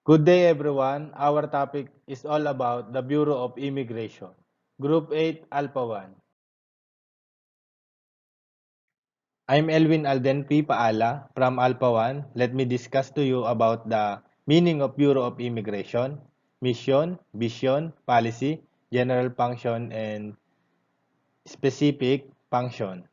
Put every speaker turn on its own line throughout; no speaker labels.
Good day everyone. Our topic is all about the Bureau of Immigration. Group 8 Alpha-1. I'm Elwin Alden P. Paala from Alpha-1. Let me discuss to you about the meaning of Bureau of Immigration, mission, vision, policy, general function, and specific function.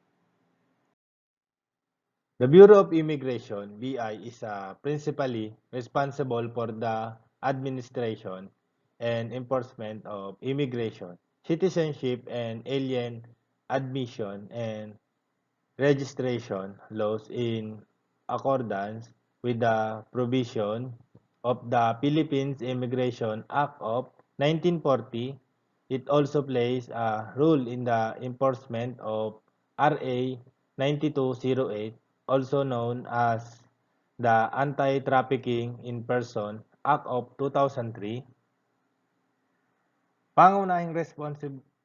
The Bureau of Immigration, BI, is principally responsible for the administration and enforcement of immigration, citizenship, and alien admission and registration laws in accordance with the provision of the Philippines Immigration Act of 1940. It also plays a role in the enforcement of RA 9208, also known as the Anti-Trafficking in Person Act of 2003. Pangunahing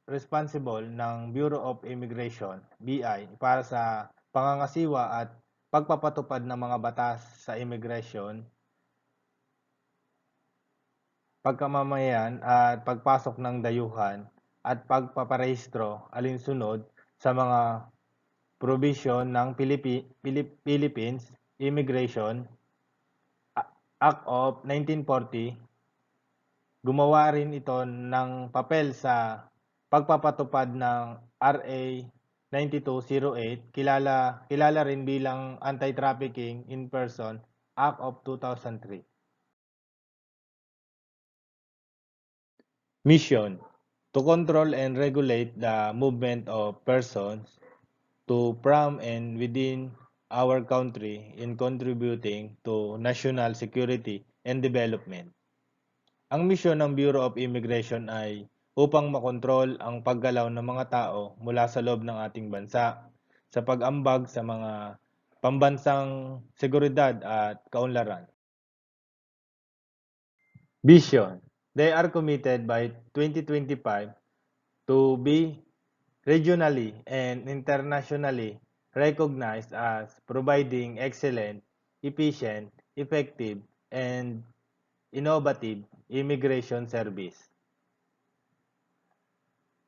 responsible ng Bureau of Immigration, BI, para sa pangangasiwa at pagpapatupad ng mga batas sa immigration, pagkamamayan at pagpasok ng dayuhan at pagpaparehistro alinsunod sa mga provision ng Philippines Immigration Act of 1940. Gumawa rin ito ng papel sa pagpapatupad ng RA 9208, kilala rin bilang Anti-Trafficking in Person Act of 2003. Mission: to control and regulate the movement of persons to, from, and within our country in contributing to national security and development. Ang misyon ng Bureau of Immigration ay upang makontrol ang paggalaw ng mga tao mula sa loob ng ating bansa sa pag-ambag sa mga pambansang seguridad at kaunlaran. Vision: they are committed by 2025 to be regionally and internationally recognized as providing excellent, efficient, effective, and innovative immigration service.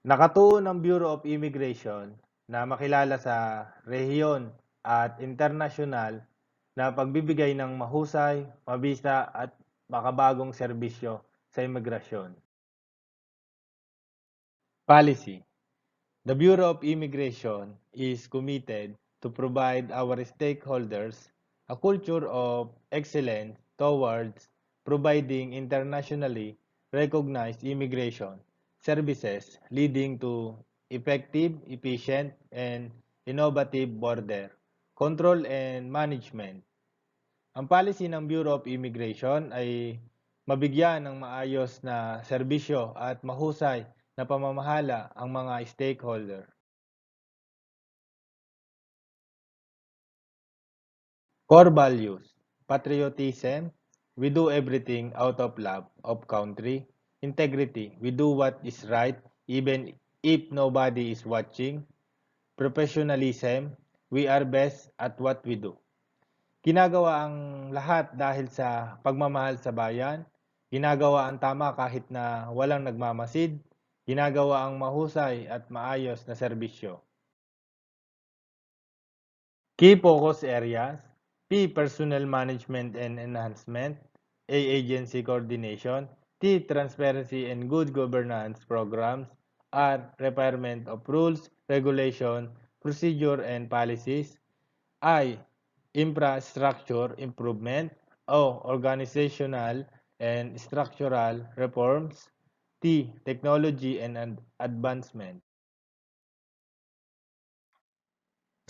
Nakatuon ang Bureau of Immigration na makilala sa rehiyon at internasyonal na pagbibigay ng mahusay, mabisa at makabagong serbisyo sa imigrasyon. Policy: the Bureau of Immigration is committed to provide our stakeholders a culture of excellence towards providing internationally recognized immigration services leading to effective, efficient, and innovative border control and management. Ang policy ng Bureau of Immigration ay mabigyan ng maayos na serbisyo at mahusay na pamamahala ang mga stakeholder. Core values: patriotism, we do everything out of love of country. Integrity, we do what is right even if nobody is watching. Professionalism, we are best at what we do. Ginagawa ang lahat dahil sa pagmamahal sa bayan, ginagawa ang tama kahit na walang nagmamasid, ginagawa ang mahusay at maayos na serbisyo. Key focus areas: P. Personnel management and enhancement. A. Agency coordination. T. Transparency and good governance programs. R. Requirement of rules, regulation, procedure, and policies. I. Infrastructure improvement. O. Organizational and structural reforms. T. Technology and advancement.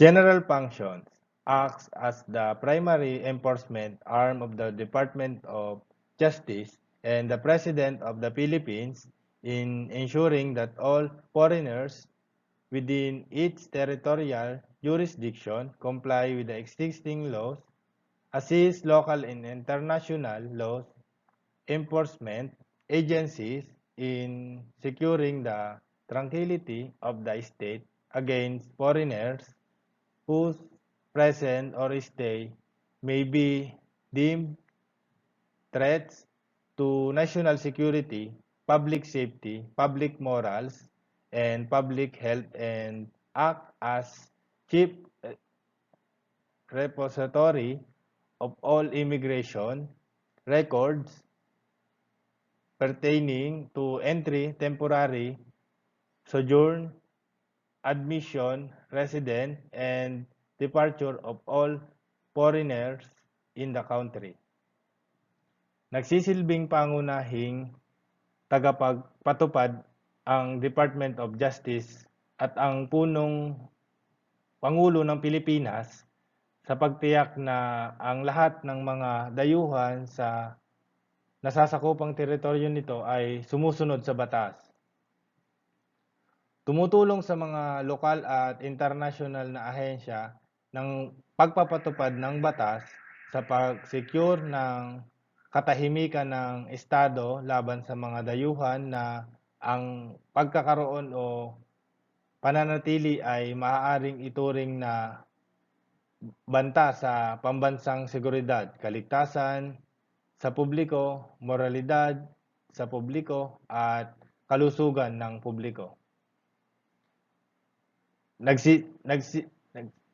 General functions: acts as the primary enforcement arm of the Department of Justice and the President of the Philippines in ensuring that all foreigners within its territorial jurisdiction comply with the existing laws, assist local and international laws enforcement agencies in securing the tranquility of the state against foreigners whose presence or stay may be deemed threats to national security, public safety, public morals, and public health and act as chief repository of all immigration records pertaining to entry, temporary, sojourn, admission, resident, and departure of all foreigners in the country. Nagsisilbing pangunahing tagapagpatupad ang Department of Justice at ang punong Pangulo ng Pilipinas sa pagtiyak na ang lahat ng mga dayuhan sa nasasakupang teritoryo nito ay sumusunod sa batas. Tumutulong sa mga lokal at international na ahensya ng pagpapatupad ng batas sa pag-secure ng katahimikan ng Estado laban sa mga dayuhan na ang pagkakaroon o pananatili ay maaaring ituring na banta sa pambansang seguridad, kaligtasan sa publiko, moralidad sa publiko at kalusugan ng publiko.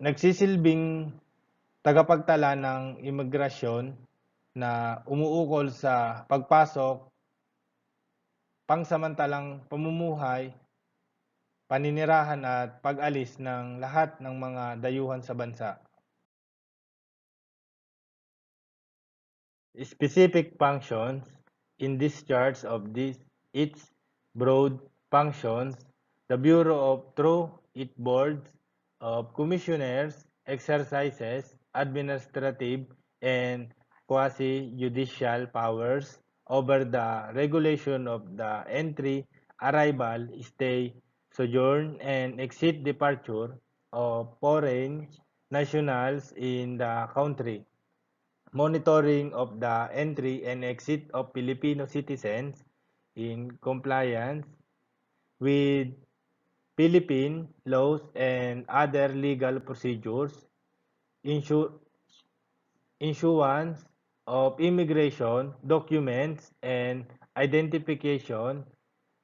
Nagsisilbing tagapagtala ng imigrasyon na umuukol sa pagpasok, pangsamantalang pamumuhay, paninirahan at pag-alis ng lahat ng mga dayuhan sa bansa. Specific functions in discharge of its broad functions, the Bureau through its boards of commissioners exercises administrative and quasi-judicial powers over the regulation of the entry, arrival, stay, sojourn, and exit departure of foreign nationals in the country, monitoring of the entry and exit of Filipino citizens in compliance with Philippine laws and other legal procedures, issuance of immigration documents and identification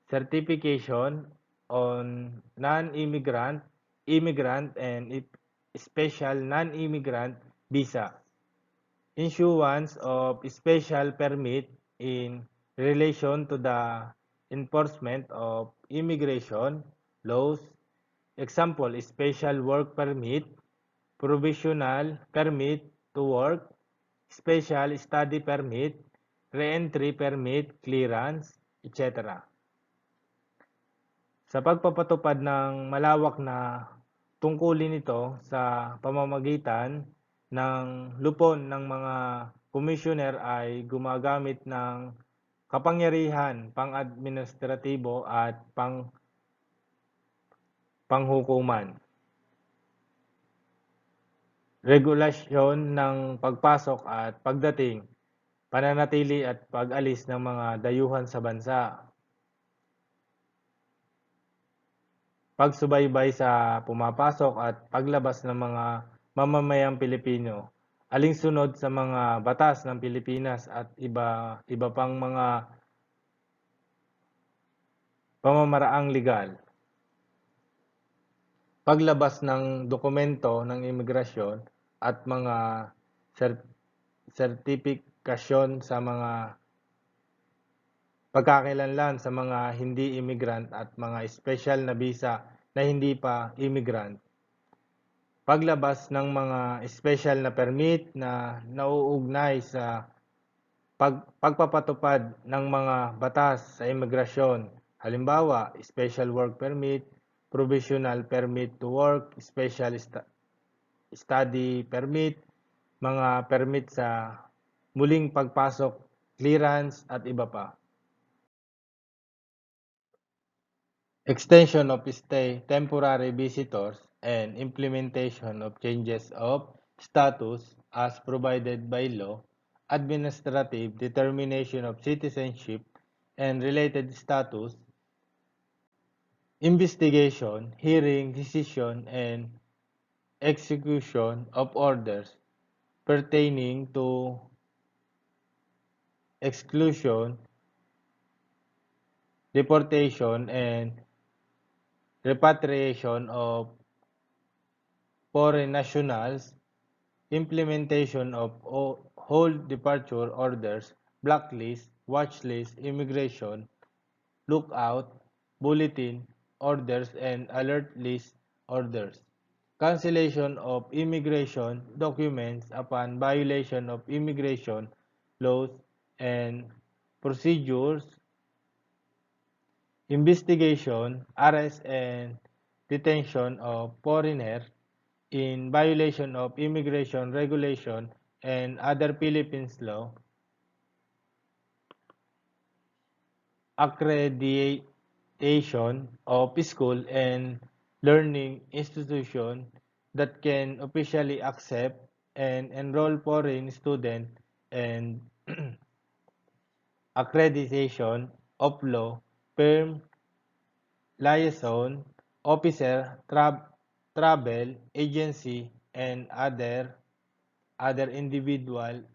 certification on non-immigrant, immigrant, and special non-immigrant visa, issuance of special permit in relation to the enforcement of immigration laws, example, special work permit, provisional permit to work, special study permit, re-entry permit, clearance, etc. Sa pagpapatupad ng malawak na tungkulin nito sa pamamagitan ng lupon ng mga komisyoner ay gumagamit ng kapangyarihan pang-administratibo at panghukuman. Regulasyon ng pagpasok at pagdating, pananatili at pag-alis ng mga dayuhan sa bansa, pagsubaybay sa pumapasok at paglabas ng mga mamamayang Pilipino, alinsunod sa mga batas ng Pilipinas at iba pang mga pamamaraang legal. Paglabas ng dokumento ng imigrasyon at mga sertifikasyon sa mga pagkakakilanlan sa mga hindi immigrant at mga espesyal na visa na hindi pa immigrant. Paglabas ng mga espesyal na permit na nauugnay sa pagpapatupad ng mga batas sa imigrasyon. Halimbawa, special work permit, provisional permit to work, special study permit, mga permit sa muling pagpasok, clearance at iba pa. Extension of stay, temporary visitors, and implementation of changes of status as provided by law, administrative determination of citizenship and related status, investigation, hearing, decision, and execution of orders pertaining to exclusion, deportation, and repatriation of foreign nationals, implementation of hold departure orders, blacklist, watchlist, immigration, lookout, bulletin orders, and alert list orders. Cancellation of immigration documents upon violation of immigration laws and procedures, investigation, arrest, and detention of foreigners in violation of immigration regulation and other Philippines law, accreditation of school and learning institution that can officially accept and enroll foreign students, and accreditation of law firm liaison officer, travel agency, and other individual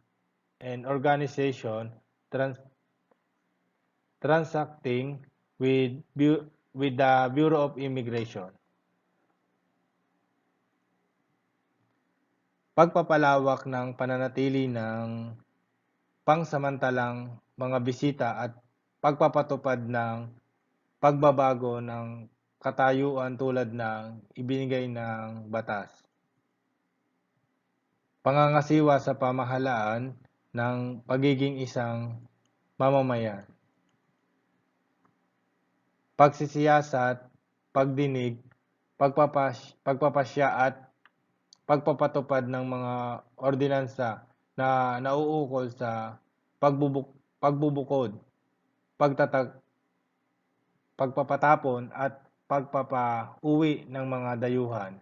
and organization trans- transacting with the Bureau of Immigration. Pagpapalawak ng pananatili ng pangsamantalang mga bisita at pagpapatupad ng pagbabago ng katayuan tulad ng ibinigay ng batas. Pangangasiwa sa pamahalaan ng pagiging isang mamamayan. Pagsisiyasat, pagdinig, pagpapasya at pagpapatupad ng mga ordinansa na nauukol sa pagbubukod, pagpapatapon at pagpapauwi ng mga dayuhan,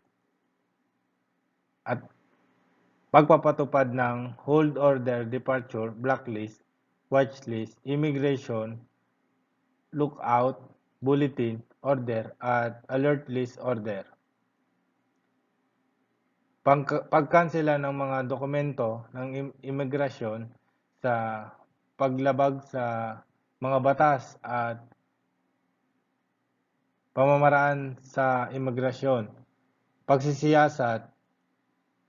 at pagpapatupad ng hold order, departure, blacklist, watchlist, immigration, lookout, bulletin order, at alert list order. Pagkansela ng mga dokumento ng imigrasyon sa paglabag sa mga batas at pamamaraan sa imigrasyon, pagsisiyasat,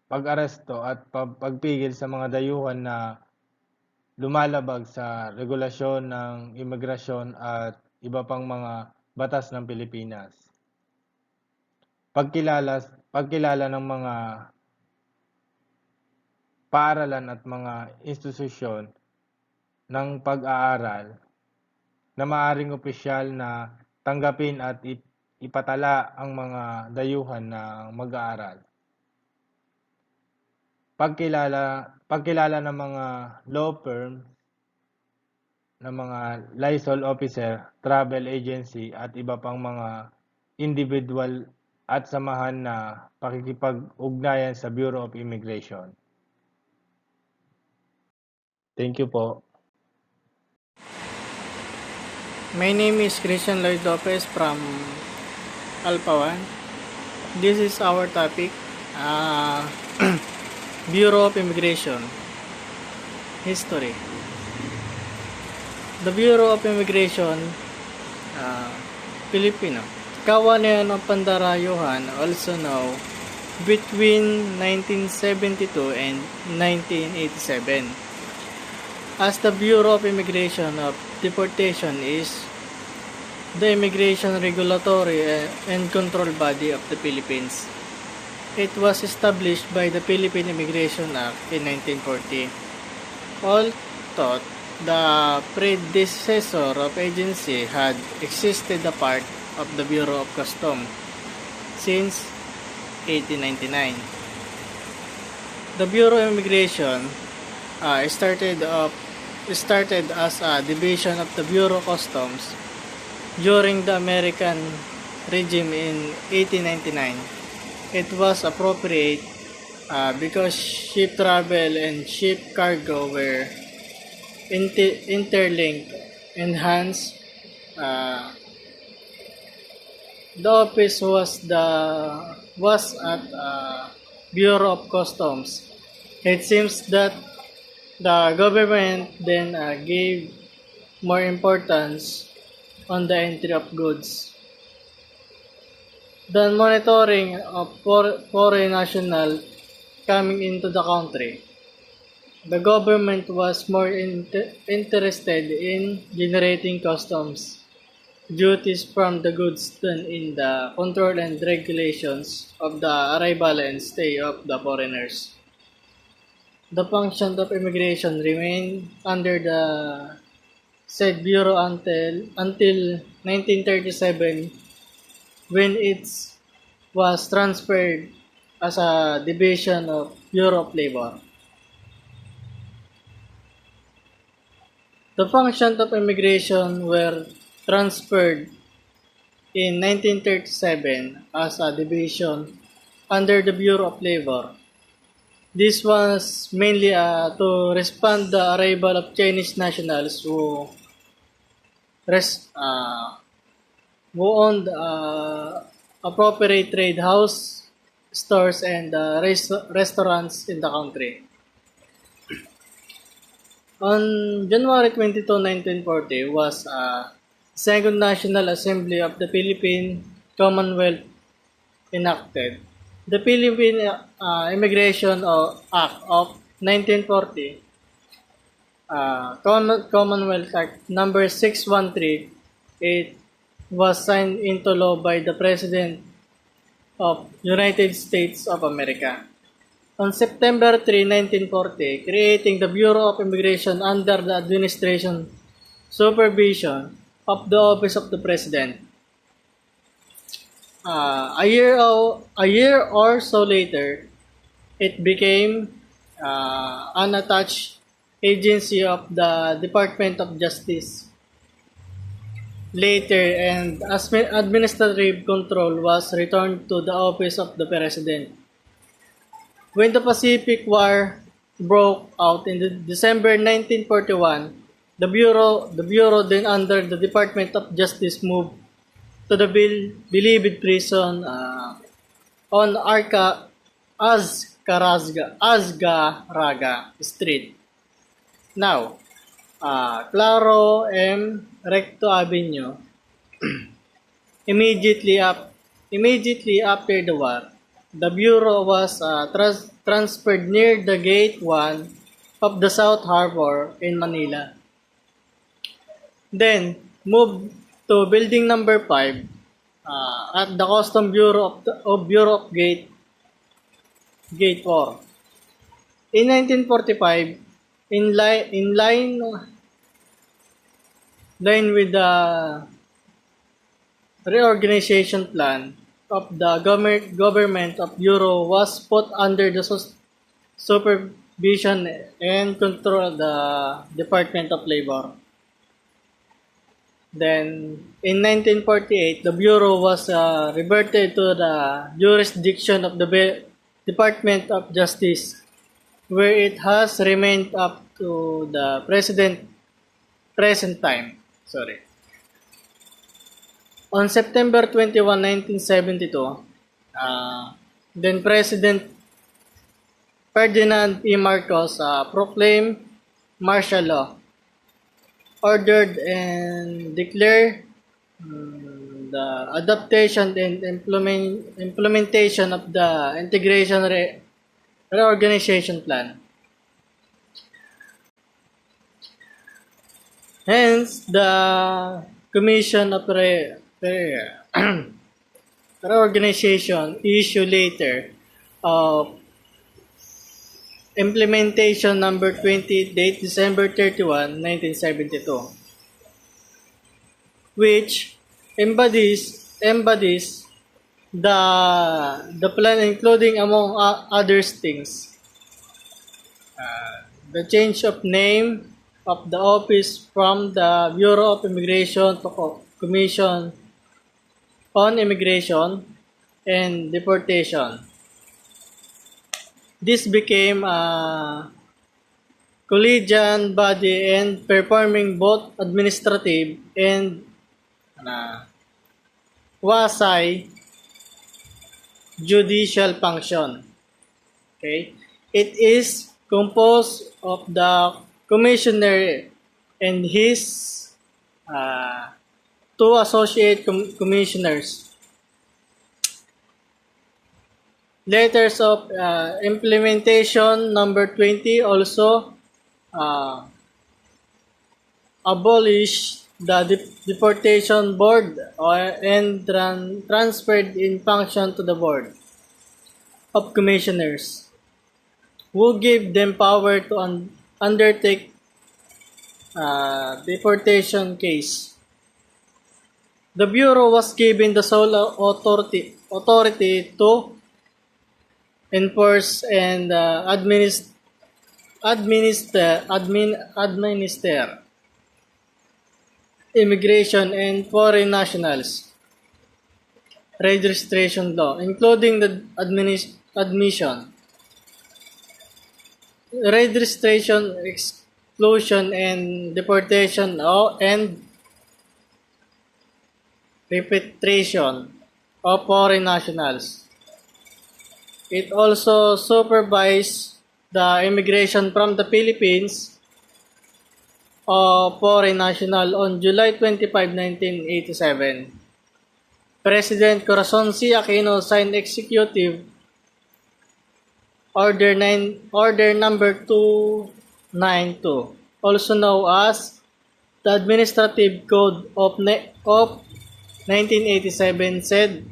pag-aresto at pagpigil sa mga dayuhan na lumalabag sa regulasyon ng imigrasyon at iba pang mga batas ng Pilipinas. Pagkilala ng mga paaralan at mga institusyon ng pag-aaral na maaring opisyal na tanggapin at ipatala ang mga dayuhan na mag-aaral. Pagkilala ng mga law firm, ng mga liaison officer, travel agency at iba pang mga individual at samahan na pakikipag-ugnayan sa Bureau of Immigration. Thank you po.
My name is Christian Lloyd Lopez from Alpha-1. This is our topic, Bureau of Immigration History. The Bureau of Immigration Filipino, Kawanan ng Pandarayuhan, also known between 1972 and 1987. As the Bureau of Immigration of Deportation is the immigration regulatory and control body of the Philippines. It was established by the Philippine Immigration Act in 1940. All thought the predecessor of agency had existed a part of the Bureau of Customs since 1899. The Bureau of Immigration started as a division of the Bureau of Customs during the American regime in 1899. It was appropriate because ship travel and ship cargo were interlinked and hence the office was at Bureau of Customs. It seems that The government then gave more importance on the entry of goods than monitoring of foreign national coming into the country. The government was more interested in generating customs duties from the goods than in the control and regulations of the arrival and stay of the foreigners. The function of immigration remained under the said bureau until 1937 when it was transferred as a division of Bureau of Labor. The functions of immigration were transferred in 1937 as a division under the Bureau of Labor. This was mainly to respond the arrival of Chinese nationals res, uh, who owned appropriate trade house, stores, and restaurants in the country. On January 22, 1940 was Second National Assembly of the Philippine Commonwealth enacted. The Philippine Immigration Act of 1940, Commonwealth Act number 613, it was signed into law by the President of United States of America. On September 3, 1940, creating the Bureau of Immigration under the administration supervision of the Office of the President. A year or so later, it became an attached agency of the Department of Justice. Later, and as administrative control was returned to the Office of the President. When the Pacific War broke out in December 1941, the Bureau then under the Department of Justice moved to the Bilibid prison on Azgaraga Street. Now, Claro M. Recto Avenue. Immediately after the war, the Bureau was transferred near the Gate 1 of the South Harbor in Manila. Then, moved to Building Number 5 at the Custom Bureau of Bureau of Gate 4. In 1945, in line with the reorganization plan of the government of Bureau was put under the supervision and control of the Department of Labor. Then, in 1948, the Bureau was reverted to the jurisdiction of the Department of Justice, where it has remained up to the present time. On September 21, 1972, then President Ferdinand E. Marcos proclaimed martial law, ordered and declared the adaptation and implementation of the integration reorganization plan. Hence, the Commission of Reorganization issue later of implementation number 20, date December 31, 1972, which embodies the plan, including among other things the change of name of the office from the Bureau of Immigration to Commission on Immigration and Deportation. This became a collegiate body and performing both administrative and quasi-judicial function. Okay? It is composed of the commissioner and his two associate commissioners. Letters of implementation number 20 also abolished the deportation board and transferred in function to the board of commissioners, who gave them power to undertake deportation case. The Bureau was given the sole authority to enforce and administer immigration and foreign nationals registration law, including the admission, registration, exclusion, and deportation and repatriation of foreign nationals. It also supervised the immigration from the Philippines of foreign national on July 25, 1987. President Corazon C. Aquino signed Executive Order number 292, also known as the Administrative Code of 1987, said,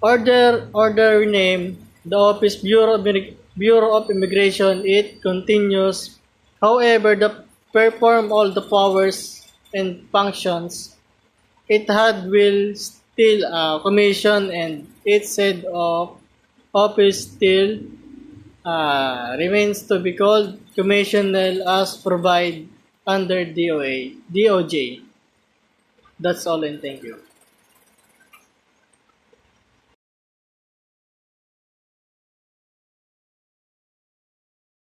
Order renamed the office Bureau of Immigration. It continues, however, to perform all the powers and functions it had will still commission, and its head of office still remains to be called commissioner as provided under DOJ. That's all, and thank you.